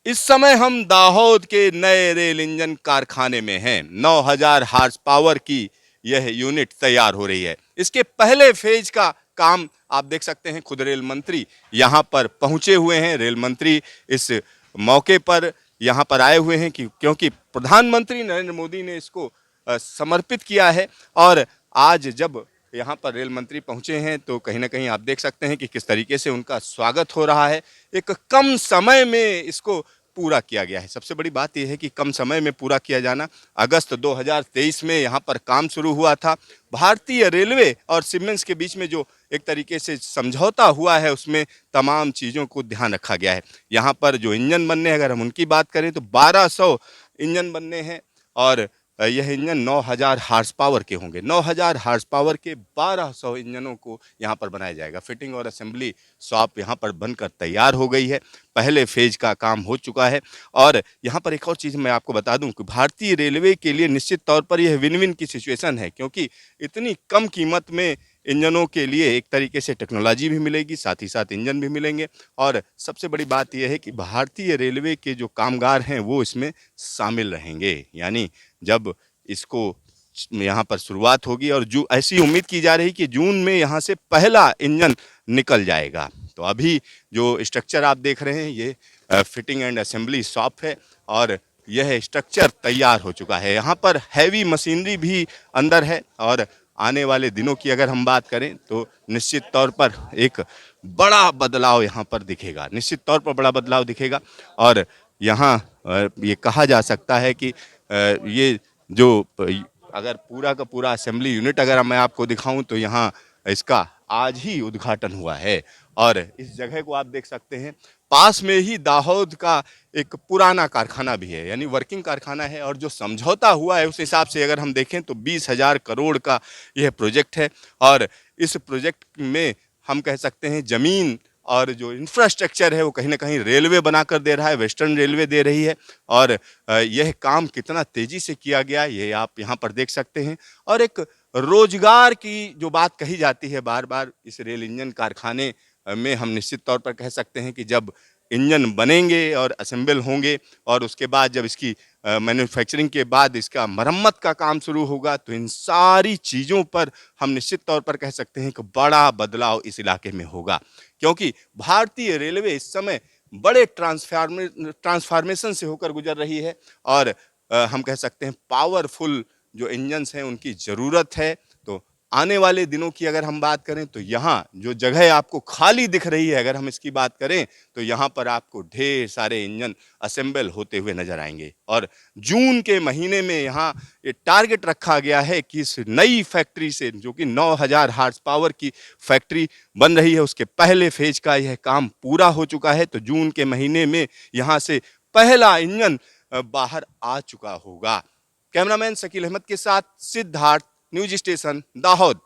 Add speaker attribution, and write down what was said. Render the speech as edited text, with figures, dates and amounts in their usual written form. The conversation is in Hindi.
Speaker 1: इस समय हम दाहोद के नए रेल इंजन कारखाने में हैं। 9000 हार्स पावर की यह यूनिट तैयार हो रही है। इसके पहले फेज का काम आप देख सकते हैं। खुद रेल मंत्री यहाँ पर पहुंचे हुए हैं। रेल मंत्री इस मौके पर यहाँ पर आए हुए हैं क्योंकि प्रधानमंत्री नरेंद्र मोदी ने इसको समर्पित किया है। और आज जब यहाँ पर रेल मंत्री पहुंचे हैं तो कहीं ना कहीं आप देख सकते हैं कि किस तरीके से उनका स्वागत हो रहा है। एक कम समय में इसको पूरा किया गया है। सबसे बड़ी बात यह है कि कम समय में पूरा किया जाना। अगस्त 2023 में यहाँ पर काम शुरू हुआ था। भारतीय रेलवे और सीमेंस के बीच में जो एक तरीके से समझौता हुआ है उसमें तमाम चीज़ों को ध्यान रखा गया है। यहाँ पर जो इंजन बनने हैं, अगर हम उनकी बात करें तो 1200 इंजन बनने हैं और यह इंजन 9000 हार्स पावर के होंगे। 9000 हार्स पावर के 1200 इंजनों को यहाँ पर बनाया जाएगा। फिटिंग और असेंबली शॉप यहाँ पर बनकर तैयार हो गई है। पहले फेज का काम हो चुका है। और यहाँ पर एक और चीज़ मैं आपको बता दूं कि भारतीय रेलवे के लिए निश्चित तौर पर यह विन विन की सिचुएशन है, क्योंकि इतनी कम कीमत में इंजनों के लिए एक तरीके से टेक्नोलॉजी भी मिलेगी, साथ ही साथ इंजन भी मिलेंगे। और सबसे बड़ी बात यह है कि भारतीय रेलवे के जो कामगार हैं वो इसमें शामिल रहेंगे। यानी जब इसको यहाँ पर शुरुआत होगी और जो ऐसी उम्मीद की जा रही कि जून में यहाँ से पहला इंजन निकल जाएगा। तो अभी जो स्ट्रक्चर आप देख रहे हैं ये फिटिंग एंड असेंबली शॉप है और यह स्ट्रक्चर तैयार हो चुका है। यहाँ पर हैवी मशीनरी भी अंदर है और आने वाले दिनों की अगर हम बात करें तो निश्चित तौर पर एक बड़ा बदलाव यहाँ पर दिखेगा। निश्चित तौर पर बड़ा बदलाव दिखेगा। और यहाँ ये कहा जा सकता है कि ये जो अगर पूरा का पूरा असेंबली यूनिट अगर मैं आपको दिखाऊं तो यहाँ इसका आज ही उद्घाटन हुआ है। और इस जगह को आप देख सकते हैं। पास में ही दाहोद का एक पुराना कारखाना भी है, यानी वर्किंग कारखाना है। और जो समझौता हुआ है उस हिसाब से अगर हम देखें तो 20,000 करोड़ का यह प्रोजेक्ट है। और इस प्रोजेक्ट में हम कह सकते हैं ज़मीन और जो इंफ्रास्ट्रक्चर है वो कहीं ना कहीं रेलवे बनाकर दे रहा है, वेस्टर्न रेलवे दे रही है। और यह काम कितना तेज़ी से किया गया ये आप यहाँ पर देख सकते हैं। और एक रोजगार की जो बात कही जाती है बार बार इस रेल इंजन कारखाने में, हम निश्चित तौर पर कह सकते हैं कि जब इंजन बनेंगे और असेंबल होंगे और उसके बाद जब इसकी मैन्युफैक्चरिंग के बाद इसका मरम्मत का काम शुरू होगा तो इन सारी चीज़ों पर हम निश्चित तौर पर कह सकते हैं कि बड़ा बदलाव इस इलाके में होगा। क्योंकि भारतीय रेलवे इस समय बड़े ट्रांसफॉर्मेशन से होकर गुजर रही है और हम कह सकते हैं पावरफुल जो इंजन्स हैं उनकी ज़रूरत है। तो आने वाले दिनों की अगर हम बात करें तो यहाँ जो जगह आपको खाली दिख रही है, अगर हम इसकी बात करें तो यहाँ पर आपको ढेर सारे इंजन असेंबल होते हुए नजर आएंगे। और जून के महीने में यहाँ ये टारगेट रखा गया है कि इस नई फैक्ट्री से जो कि 9000 हार्स पावर की फैक्ट्री बन रही है उसके पहले फेज का यह काम पूरा हो चुका है। तो जून के महीने में यहाँ से पहला इंजन बाहर आ चुका होगा। कैमरामैन शकील अहमद के साथ सिद्धार्थ, न्यूज स्टेशन दाहोद।